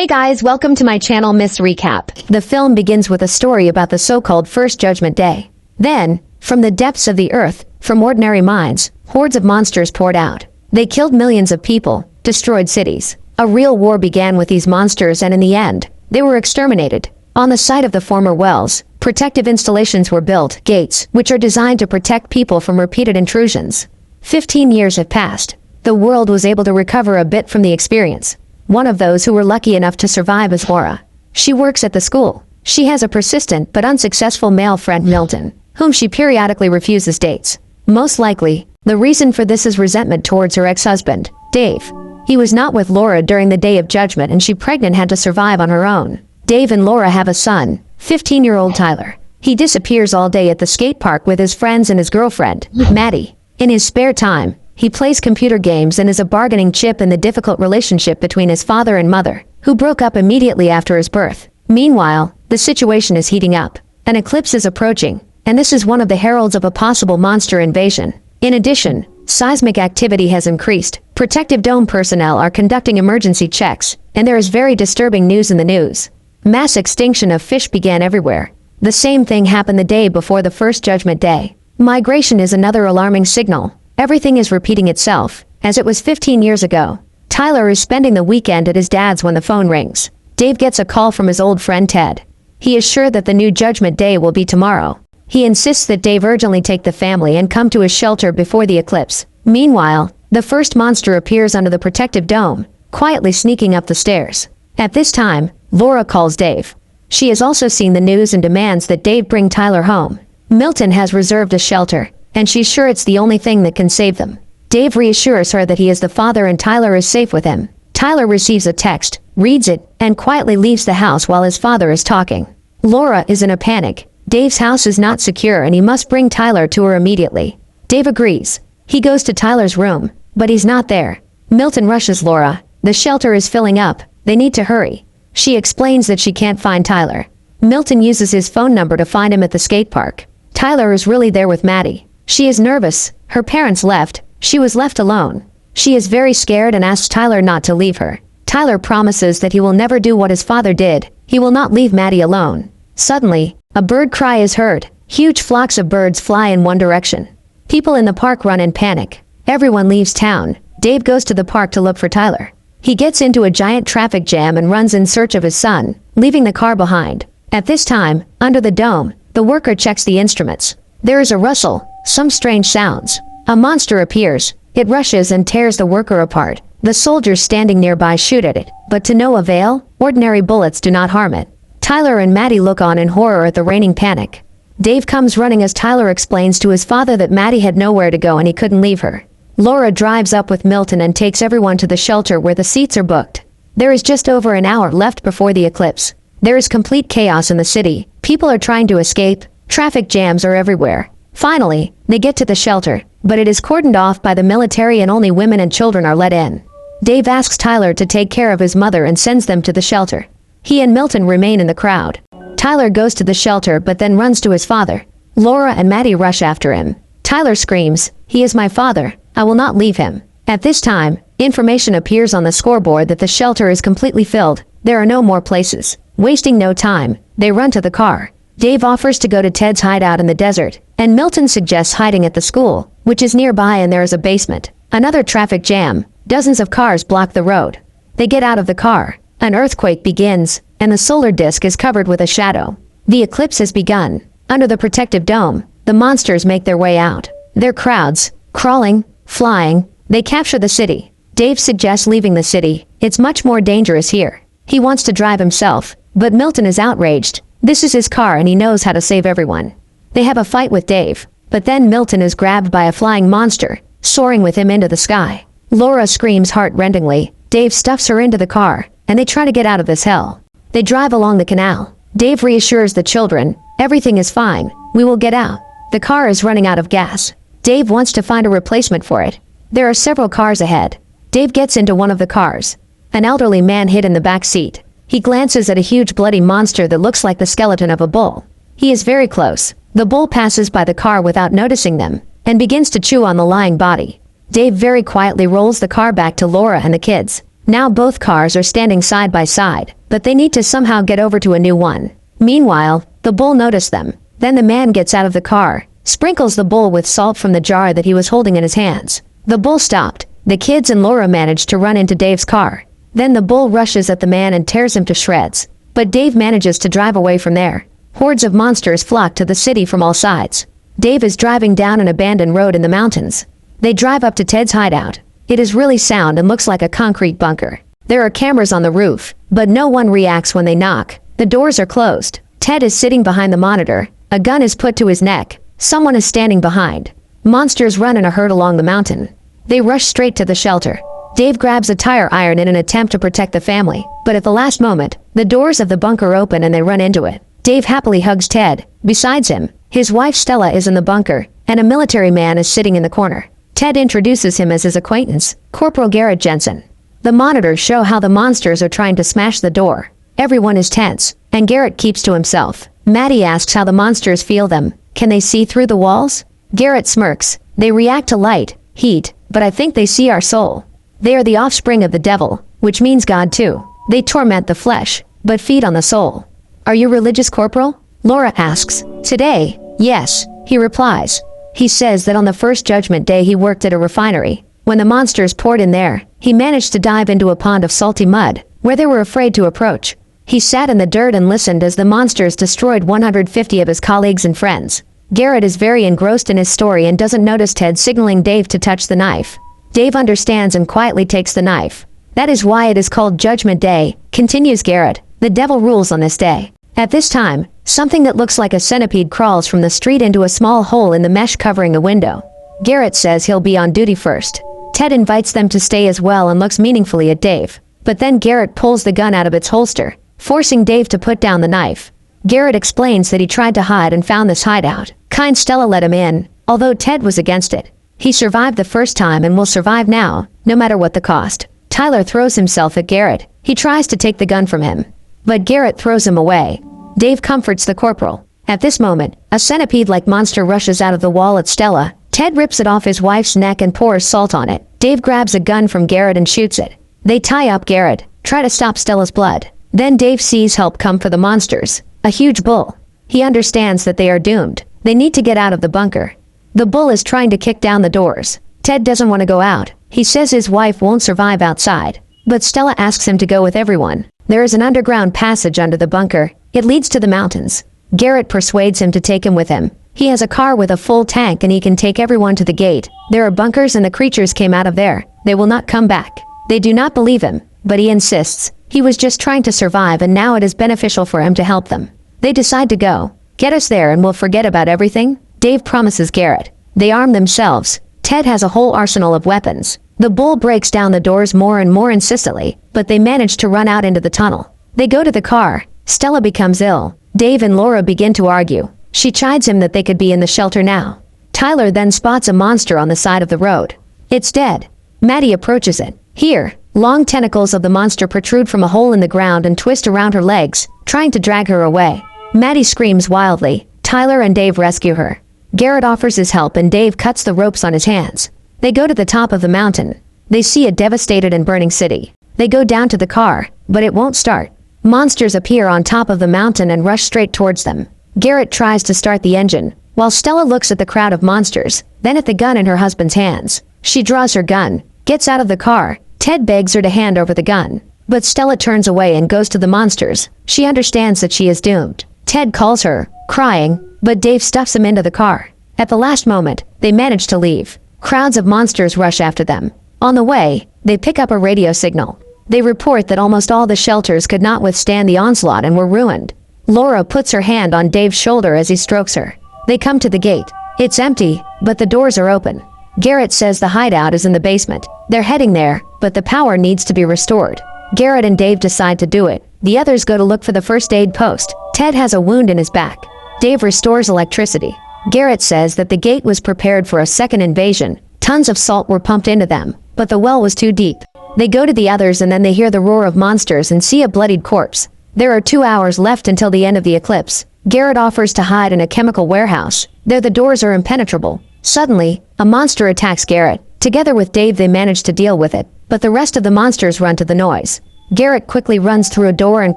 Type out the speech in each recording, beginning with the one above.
Hey guys, welcome to my channel Miss Recap. The film begins with a story about the so-called First Judgment Day. Then, from the depths of the earth, from ordinary minds, hordes of monsters poured out. They killed millions of people, destroyed cities. A real war began with these monsters, and in the end, they were exterminated. On the site of the former wells, protective installations were built, gates, which are designed to protect people from repeated intrusions. 15 years have passed. The world was able to recover a bit from the experience. One of those who were lucky enough to survive is Laura. She works at the school. She has a persistent but unsuccessful male friend, Milton, whom she periodically refuses dates. Most likely, the reason for this is resentment towards her ex-husband, Dave. He was not with Laura during the Day of Judgment, and she, pregnant, had to survive on her own. Dave and Laura have a son, 15-year-old Tyler. He disappears all day at the skate park with his friends and his girlfriend, Maddie. In his spare time, he plays computer games and is a bargaining chip in the difficult relationship between his father and mother, who broke up immediately after his birth. Meanwhile, the situation is heating up. An eclipse is approaching, and this is one of the heralds of a possible monster invasion. In addition, seismic activity has increased. Protective Dome personnel are conducting emergency checks, and there is very disturbing news in the news. Mass extinction of fish began everywhere. The same thing happened the day before the First Judgment Day. Migration is another alarming signal. Everything is repeating itself, as it was 15 years ago. Tyler is spending the weekend at his dad's when the phone rings. Dave gets a call from his old friend Ted. He is sure that the new Judgment Day will be tomorrow. He insists that Dave urgently take the family and come to his shelter before the eclipse. Meanwhile, the first monster appears under the protective dome, quietly sneaking up the stairs. At this time, Laura calls Dave. She has also seen the news and demands that Dave bring Tyler home. Milton has reserved a shelter, and she's sure it's the only thing that can save them. Dave reassures her that he is the father and Tyler is safe with him. Tyler receives a text, reads it, and quietly leaves the house while his father is talking. Laura is in a panic. Dave's house is not secure and he must bring Tyler to her immediately. Dave agrees. He goes to Tyler's room, but he's not there. Milton rushes Laura. The shelter is filling up. They need to hurry. She explains that she can't find Tyler. Milton uses his phone number to find him at the skate park. Tyler is really there with Maddie. She is nervous. Her parents left. She was left alone. She is very scared and asks Tyler not to leave her. Tyler promises that he will never do what his father did. He will not leave Maddie alone. Suddenly, a bird cry is heard. Huge flocks of birds fly in one direction. People in the park run in panic. Everyone leaves town. Dave goes to the park to look for Tyler. He gets into a giant traffic jam and runs in search of his son, leaving the car behind. At this time, under the dome, the worker checks the instruments. There is a rustle. Some strange sounds. A monster appears. It rushes and tears the worker apart. The soldiers standing nearby shoot at it, but to no avail. Ordinary bullets do not harm it. Tyler and Maddie look on in horror at the reigning panic. Dave comes running as Tyler explains to his father that Maddie had nowhere to go and he couldn't leave her. Laura drives up with Milton and takes everyone to the shelter where the seats are booked. There is just over an hour left before the eclipse. There is complete chaos in the city. People are trying to escape. Traffic jams are everywhere. Finally, they get to the shelter, but it is cordoned off by the military and only women and children are let in. Dave asks Tyler to take care of his mother and sends them to the shelter. He and Milton remain in the crowd. Tyler goes to the shelter but then runs to his father. Laura and Maddie rush after him. Tyler screams, "He is my father. I will not leave him." At this time, information appears on the scoreboard that the shelter is completely filled. There are no more places. Wasting no time, they run to the car. Dave offers to go to Ted's hideout in the desert, and Milton suggests hiding at the school, which is nearby, and there is a basement. Another traffic jam. Dozens of cars block the road. They get out of the car. An earthquake begins, and the solar disk is covered with a shadow. The eclipse has begun. Under the protective dome, the monsters make their way out. They're crowds, crawling, flying. They capture the city. Dave suggests leaving the city. It's much more dangerous here. He wants to drive himself, but Milton is outraged. This is his car and he knows how to save everyone. They have a fight with Dave, but then Milton is grabbed by a flying monster, soaring with him into the sky. Laura screams heart-rendingly. Dave stuffs her into the car, and they try to get out of this hell. They drive along the canal. Dave reassures the children, "Everything is fine. We will get out." The car is running out of gas. Dave wants to find a replacement for it. There are several cars ahead. Dave gets into one of the cars. An elderly man hid in the back seat. He glances at a huge bloody monster that looks like the skeleton of a bull. He is very close. The bull passes by the car without noticing them, and begins to chew on the lying body. Dave very quietly rolls the car back to Laura and the kids. Now both cars are standing side by side, but they need to somehow get over to a new one. Meanwhile, the bull noticed them. Then the man gets out of the car, sprinkles the bull with salt from the jar that he was holding in his hands. The bull stopped. The kids and Laura managed to run into Dave's car. Then the bull rushes at the man and tears him to shreds. But Dave manages to drive away from there. Hordes of monsters flock to the city from all sides. Dave is driving down an abandoned road in the mountains. They drive up to Ted's hideout. It is really sound and looks like a concrete bunker. There are cameras on the roof, but no one reacts when they knock. The doors are closed. Ted is sitting behind the monitor. A gun is put to his neck. Someone is standing behind. Monsters run in a herd along the mountain. They rush straight to the shelter. Dave grabs a tire iron in an attempt to protect the family, but at the last moment, the doors of the bunker open and they run into it. Dave happily hugs Ted. Besides him, his wife Stella is in the bunker, and a military man is sitting in the corner. Ted introduces him as his acquaintance, Corporal Garrett Jensen. The monitors show how the monsters are trying to smash the door. Everyone is tense, and Garrett keeps to himself. Maddie asks how the monsters feel them. Can they see through the walls? Garrett smirks. They react to light, heat, but I think they see our soul. They are the offspring of the devil, which means God too. They torment the flesh, but feed on the soul. Are you religious, Corporal? Laura asks. Today, yes, he replies. He says that on the first judgment day he worked at a refinery. When the monsters poured in there, he managed to dive into a pond of salty mud, where they were afraid to approach. He sat in the dirt and listened as the monsters destroyed 150 of his colleagues and friends. Garrett is very engrossed in his story and doesn't notice Ted signaling Dave to touch the knife. Dave understands and quietly takes the knife. That is why it is called Judgment Day, continues Garrett. The devil rules on this day. At this time, something that looks like a centipede crawls from the street into a small hole in the mesh covering a window. Garrett says he'll be on duty first. Ted invites them to stay as well and looks meaningfully at Dave. But then Garrett pulls the gun out of its holster, forcing Dave to put down the knife. Garrett explains that he tried to hide and found this hideout. Kind Stella let him in, although Ted was against it. He survived the first time and will survive now, no matter what the cost. Tyler throws himself at Garrett. He tries to take the gun from him, but Garrett throws him away. Dave comforts the corporal. At this moment, a centipede-like monster rushes out of the wall at Stella. Ted rips it off his wife's neck and pours salt on it. Dave grabs a gun from Garrett and shoots it. They tie up Garrett, try to stop Stella's blood. Then Dave sees help come for the monsters. A huge bull. He understands that they are doomed. They need to get out of the bunker. The bull is trying to kick down the doors. Ted doesn't want to go out. He says his wife won't survive outside. But Stella asks him to go with everyone. There is an underground passage under the bunker. It leads to the mountains. Garrett persuades him to take him with him. He has a car with a full tank and he can take everyone to the gate. There are bunkers and the creatures came out of there. They will not come back. They do not believe him, but he insists. He was just trying to survive and now it is beneficial for him to help them. They decide to go. Get us there and we'll forget about everything, Dave promises Garrett. They arm themselves. Ted has a whole arsenal of weapons. The bull breaks down the doors more and more insistently, but they manage to run out into the tunnel. They go to the car. Stella becomes ill. Dave and Laura begin to argue. She chides him that they could be in the shelter now. Tyler then spots a monster on the side of the road. It's dead. Maddie approaches it. Here, long tentacles of the monster protrude from a hole in the ground and twist around her legs, trying to drag her away. Maddie screams wildly. Tyler and Dave rescue her. Garrett offers his help and Dave cuts the ropes on his hands. They go to the top of the mountain. They see a devastated and burning city. They go down to the car, but it won't start. Monsters appear on top of the mountain and rush straight towards them. Garrett tries to start the engine, while Stella looks at the crowd of monsters, then at the gun in her husband's hands. She draws her gun, gets out of the car. Ted begs her to hand over the gun, but Stella turns away and goes to the monsters. She understands that she is doomed. Ted calls her, crying, but Dave stuffs him into the car. At the last moment, they manage to leave. Crowds of monsters rush after them. On the way, they pick up a radio signal. They report that almost all the shelters could not withstand the onslaught and were ruined. Laura puts her hand on Dave's shoulder as he strokes her. They come to the gate. It's empty, but the doors are open. Garrett says the hideout is in the basement. They're heading there, but the power needs to be restored. Garrett and Dave decide to do it. The others go to look for the first aid post. Ted has a wound in his back. Dave restores electricity. Garrett says that the gate was prepared for a second invasion. Tons of salt were pumped into them, but the well was too deep. They go to the others and then they hear the roar of monsters and see a bloodied corpse. There are 2 hours left until the end of the eclipse. Garrett offers to hide in a chemical warehouse. There the doors are impenetrable. Suddenly, a monster attacks Garrett. Together with Dave they manage to deal with it. but the rest of the monsters run to the noise. Garrett quickly runs through a door and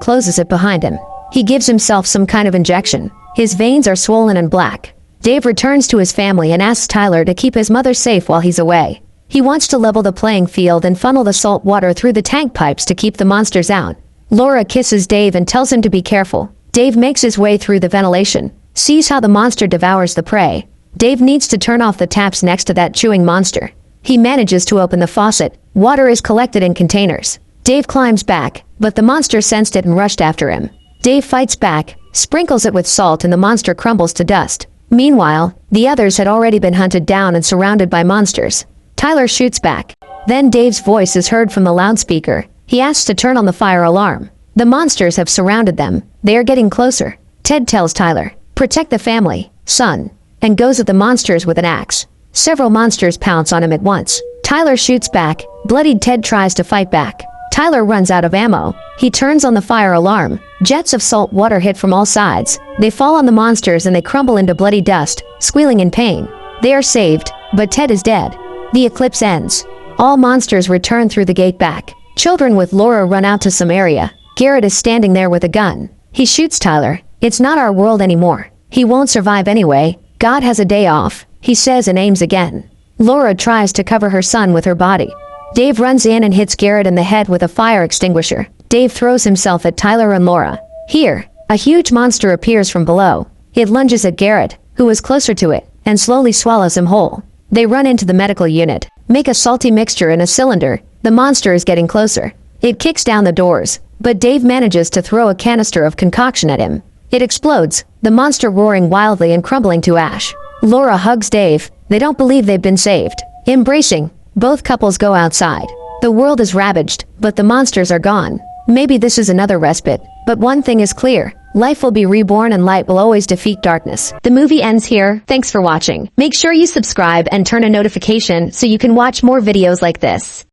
closes it behind him. He gives himself some kind of injection. His veins are swollen and black. Dave returns to his family and asks Tyler to keep his mother safe while he's away. He wants to level the playing field and funnel the salt water through the tank pipes to keep the monsters out. Laura kisses Dave and tells him to be careful. Dave makes his way through the ventilation, sees how the monster devours the prey. Dave needs to turn off the taps next to that chewing monster. He manages to open the faucet. Water is collected in containers. Dave climbs back, but the monster sensed it and rushed after him. Dave fights back, sprinkles it with salt, and the monster crumbles to dust. Meanwhile, the others had already been hunted down and surrounded by monsters. Tyler shoots back. Then Dave's voice is heard from the loudspeaker. He asks to turn on the fire alarm. The monsters have surrounded them. They are getting closer. Ted tells Tyler, "Protect the family, son," and goes at the monsters with an axe. Several monsters pounce on him at once. Tyler shoots back. Bloodied Ted tries to fight back. Tyler runs out of ammo. He turns on the fire alarm. Jets of salt water hit from all sides. They fall on the monsters and they crumble into bloody dust, squealing in pain. They are saved, but Ted is dead. The eclipse ends. All monsters return through the gate back. Children with Laura run out to some area. Garrett is standing there with a gun. He shoots Tyler. "It's not our world anymore. He won't survive anyway. God has a day off," he says and aims again. Laura tries to cover her son with her body. Dave runs in and hits Garrett in the head with a fire extinguisher. Dave throws himself at Tyler and Laura. Here, a huge monster appears from below. It lunges at Garrett, who is closer to it, and slowly swallows him whole. They run into the medical unit, make a salty mixture in a cylinder. The monster is getting closer. It kicks down the doors, but Dave manages to throw a canister of concoction at him. It explodes, the monster roaring wildly and crumbling to ash. Laura hugs Dave. They don't believe they've been saved. Embracing, both couples go outside. The world is ravaged, but the monsters are gone. Maybe this is another respite, but one thing is clear. Life will be reborn and light will always defeat darkness. The movie ends here. Thanks for watching. Make sure you subscribe and turn on notification so you can watch more videos like this.